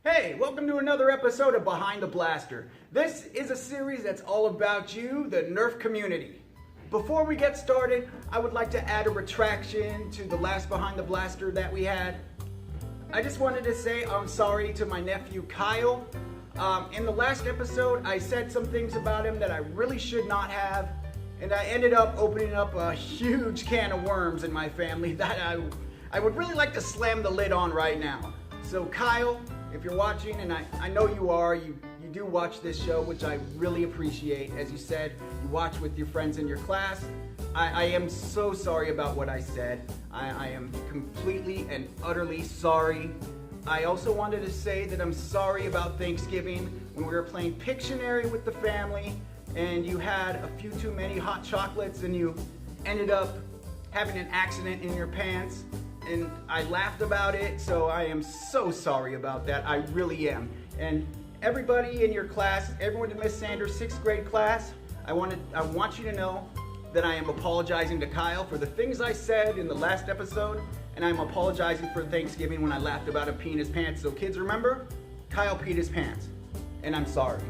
Hey, welcome to another episode of Behind the Blaster. This is a series that's all about you, the Nerf community. Before we get started, I would like to add a retraction to the last Behind the Blaster that we had. I just wanted to say I'm sorry to my nephew Kyle. In the last episode, I said some things about him that I really should not have, and I ended up opening up a huge can of worms in my family that I would really like to slam the lid on right now. So Kyle, if you're watching, and I know you are, you do watch this show, which I really appreciate. As you said, you watch with your friends in your class. I am so sorry about what I said. I am completely and utterly sorry. I also wanted to say that I'm sorry about Thanksgiving when we were playing Pictionary with the family and you had a few too many hot chocolates and you ended up having an accident in your pants. And I laughed about it, so I am so sorry about that. I really am. And everybody in your class, everyone in Miss Sanders' 6th grade class, I want you to know that I am apologizing to Kyle for the things I said in the last episode, and I'm apologizing for Thanksgiving when I laughed about him peeing his pants. So kids, remember, Kyle peed his pants, and I'm sorry.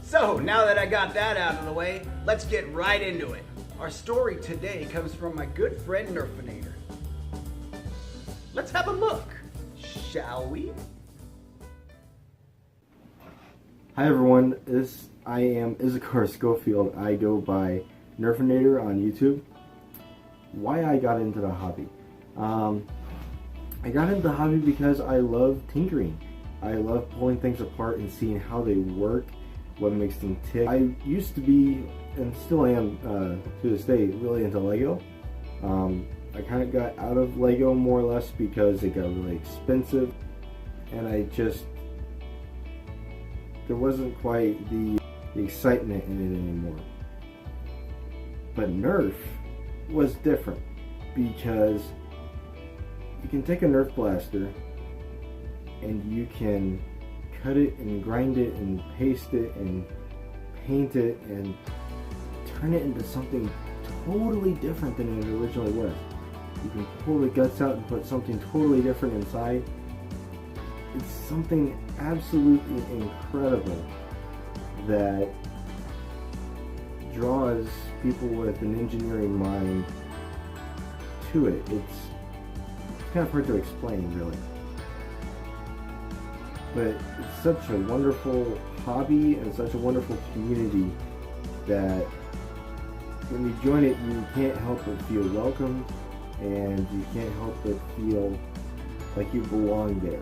So now that I got that out of the way, let's get right into it. Our story today comes from my good friend NERFANATER. Let's have a look, shall we? Hi everyone, I am Issachar Schofield. I go by NERFANATER on YouTube. Why I got into the hobby? I got into the hobby because I love tinkering. I love pulling things apart and seeing how they work, what makes them tick. I used to be, and still am to this day, really into Lego. I kind of got out of Lego more or less because it got really expensive, and there wasn't quite the excitement in it anymore. But Nerf was different because you can take a Nerf blaster and you can cut it and grind it and paste it and paint it and turn it into something totally different than it originally was. You can pull the guts out and put something totally different inside. It's something absolutely incredible that draws people with an engineering mind to it. It's kind of hard to explain, really. But it's such a wonderful hobby and such a wonderful community that when you join it, you can't help but feel welcome, and you can't help but feel like you belong there.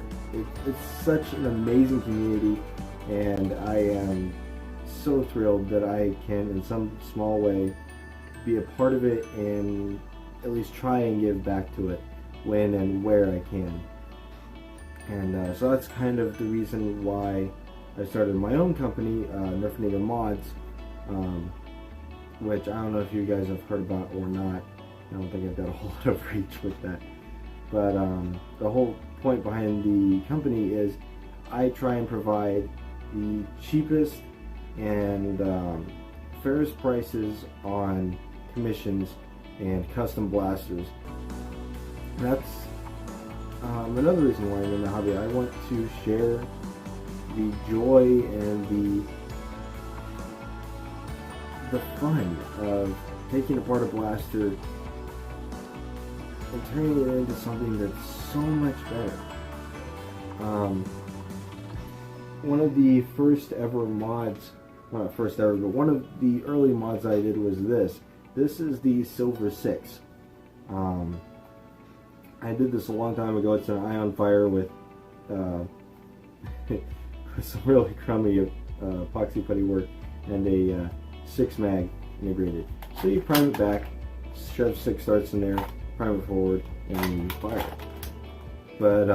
It's such an amazing community, and I am so thrilled that I can, in some small way, be a part of it and at least try and give back to it when and where I can. And so that's kind of the reason why I started my own company, NERFANATER MODS, which I don't know if you guys have heard about or not. I don't think I've got a whole lot of reach with that. But the whole point behind the company is I try and provide the cheapest and fairest prices on commissions and custom blasters. And that's another reason why I'm in the hobby. I want to share the joy and the fun of taking apart a blaster and turning it into something that's so much better. One of the first ever mods, well, not first ever, but one of the early mods I did was this. This is the Silver 6. I did this a long time ago. It's an ion fire with some really crummy epoxy putty work and a 6 mag integrated. So you prime it back, shove 6 darts in there, prime it forward, and you fire. But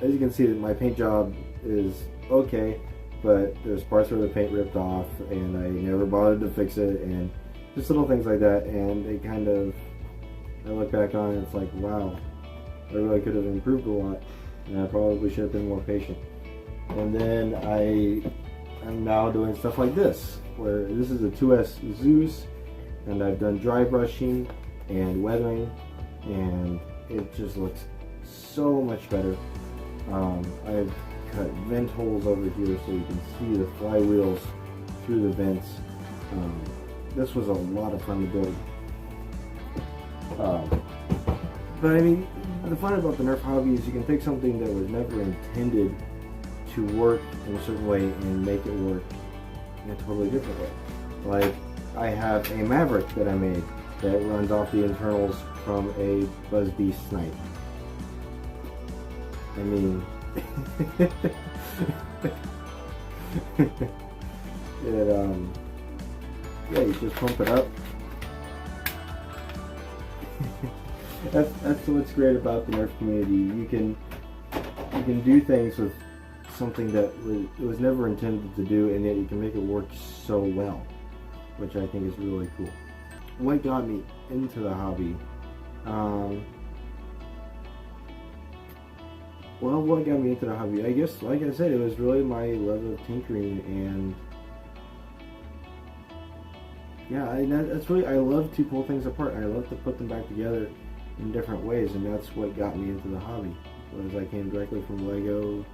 as you can see, my paint job is okay, but there's parts where the paint ripped off, and I never bothered to fix it, and just little things like that. And it kind of, I look back on it, it's like, wow, I really could have improved a lot, and I probably should have been more patient. And then I'm now doing stuff like this, where this is a 2S Zeus, and I've done dry brushing and weathering, and it just looks so much better. I've cut vent holes over here so you can see the flywheels through the vents. This was a lot of fun to build. But I mean, the fun about the Nerf hobby is you can take something that was never intended to work in a certain way and make it work in a totally different way. Like, I have a Maverick that I made that runs off the internals from a Buzz Bee snipe. I mean, yeah, you just pump it up. That's what's great about the Nerf community. You can do things with something that was never intended to do, and yet you can make it work so well, which I think is really cool. What got me into the hobby? Well, what got me into the hobby? I guess, like I said, it was really my love of tinkering, and yeah, that's really, I love to pull things apart. I love to put them back together in different ways, and that's what got me into the hobby. Was I came directly from Lego,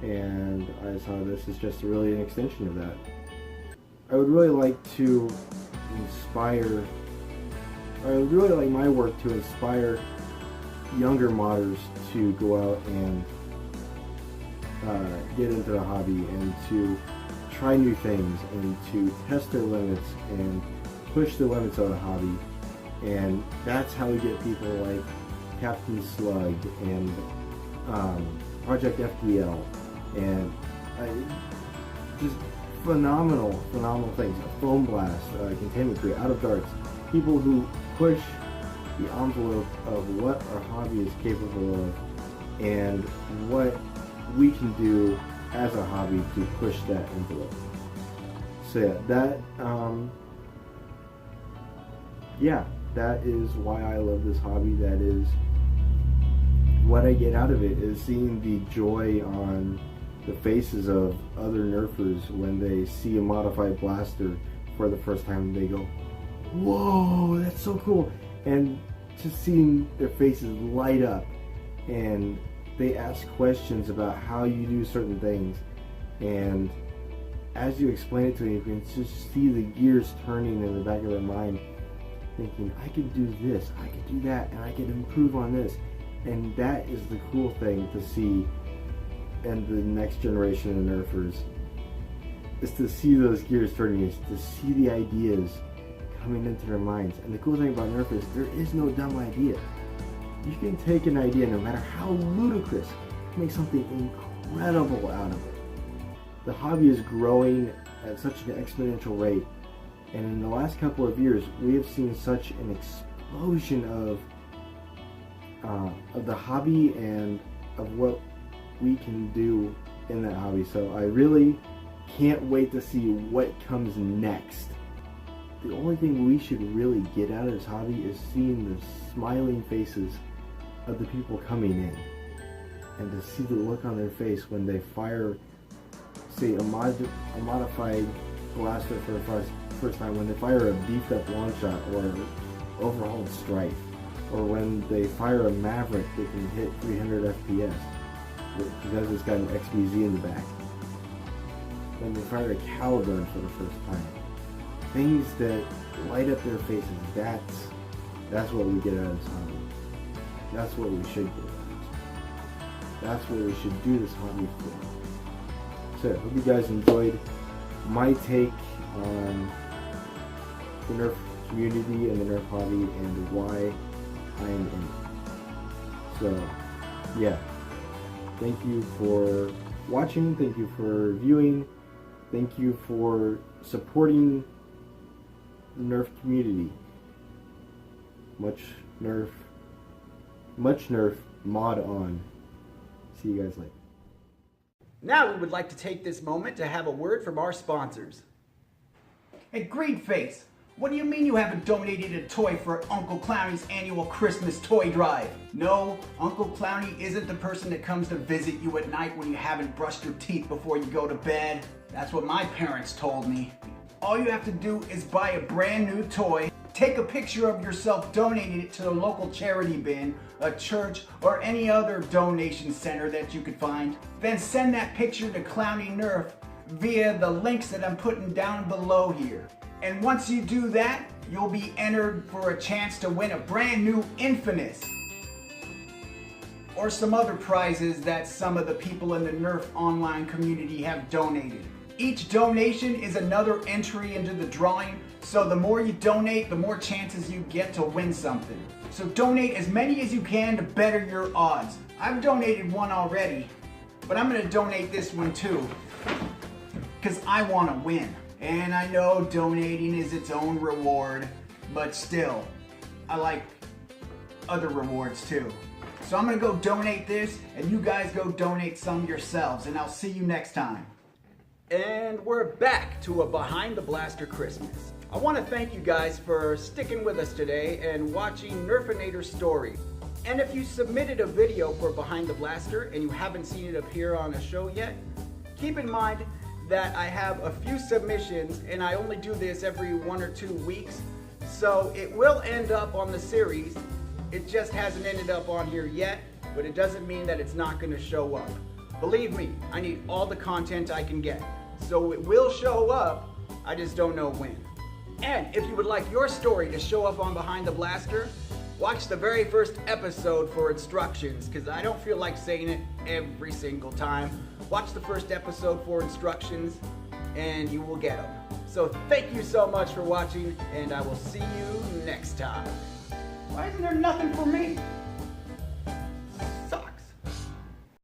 and I saw this as just really an extension of that. I would really like to inspire, I would really like my work to inspire younger modders to go out and get into the hobby and to try new things and to test their limits and push the limits of the hobby. And that's how we get people like Captain Slug and Project FDL and just phenomenal things. Foam Blast, Containment Crew, Out of Darts, people who push the envelope of what our hobby is capable of and what we can do as a hobby to push that envelope. So that is why I love this hobby. That is what I get out of it, is seeing the joy on the faces of other Nerfers when they see a modified blaster for the first time. They go, whoa, that's so cool. And just seeing their faces light up, and they ask questions about how you do certain things, and as you explain it to them, you can just see the gears turning in the back of their mind, thinking, I could do this, I could do that, and I could improve on this. And that is the cool thing to see in the next generation of Nerfers, is to see those gears turning, is to see the ideas coming into their minds. And the cool thing about Nerf is there is no dumb idea. You can take an idea, no matter how ludicrous, make something incredible out of it. The hobby is growing at such an exponential rate, and in the last couple of years we have seen such an explosion of the hobby and of what we can do in that hobby. So I really can't wait to see what comes next. The only thing we should really get out of this hobby is seeing the smiling faces of the people coming in, and to see the look on their face when they fire, say, a modified blaster for the first time, when they fire a beefed up long shot or an overhauled strike, or when they fire a Maverick that can hit 300 FPS because it's got an XBZ in the back, when they fire a Caliburn for the first time. Things that light up their faces, that's what we get out of this hobby. That's what we should get out of this. That's what we should do this hobby for. So I hope you guys enjoyed my take on the Nerf community and the Nerf hobby and why I am in it. So yeah, thank you for watching, thank you for viewing, thank you for supporting the Nerf community. Much Nerf, mod on. See you guys later. Now we would like to take this moment to have a word from our sponsors. Hey, Greenface, what do you mean you haven't donated a toy for Uncle Clownie's annual Christmas toy drive? No, Uncle Clownie isn't the person that comes to visit you at night when you haven't brushed your teeth before you go to bed. That's what my parents told me. All you have to do is buy a brand new toy, Take a picture of yourself donating it to the local charity bin, a church, or any other donation center that you could find. Then send that picture to ClownieNerf via the links that I'm putting down below here. And once you do that, you'll be entered for a chance to win a brand new Infinite, or some other prizes that some of the people in the Nerf online community have donated. Each donation is another entry into the drawing, so the more you donate, the more chances you get to win something. So donate as many as you can to better your odds. I've donated one already, but I'm gonna donate this one too, because I wanna win. And I know donating is its own reward, but still, I like other rewards too. So I'm gonna go donate this, and you guys go donate some yourselves, and I'll see you next time. And we're back to a Behind the Blaster Christmas. I want to thank you guys for sticking with us today and watching NERFANATER's story. And if you submitted a video for Behind the Blaster and you haven't seen it appear on a show yet, keep in mind that I have a few submissions and I only do this every 1 or 2 weeks. So it will end up on the series. It just hasn't ended up on here yet, but it doesn't mean that it's not going to show up. Believe me, I need all the content I can get. So it will show up, I just don't know when. And if you would like your story to show up on Behind the Blaster, watch the very first episode for instructions, because I don't feel like saying it every single time. Watch the first episode for instructions, and you will get them. So thank you so much for watching, and I will see you next time. Why isn't there nothing for me?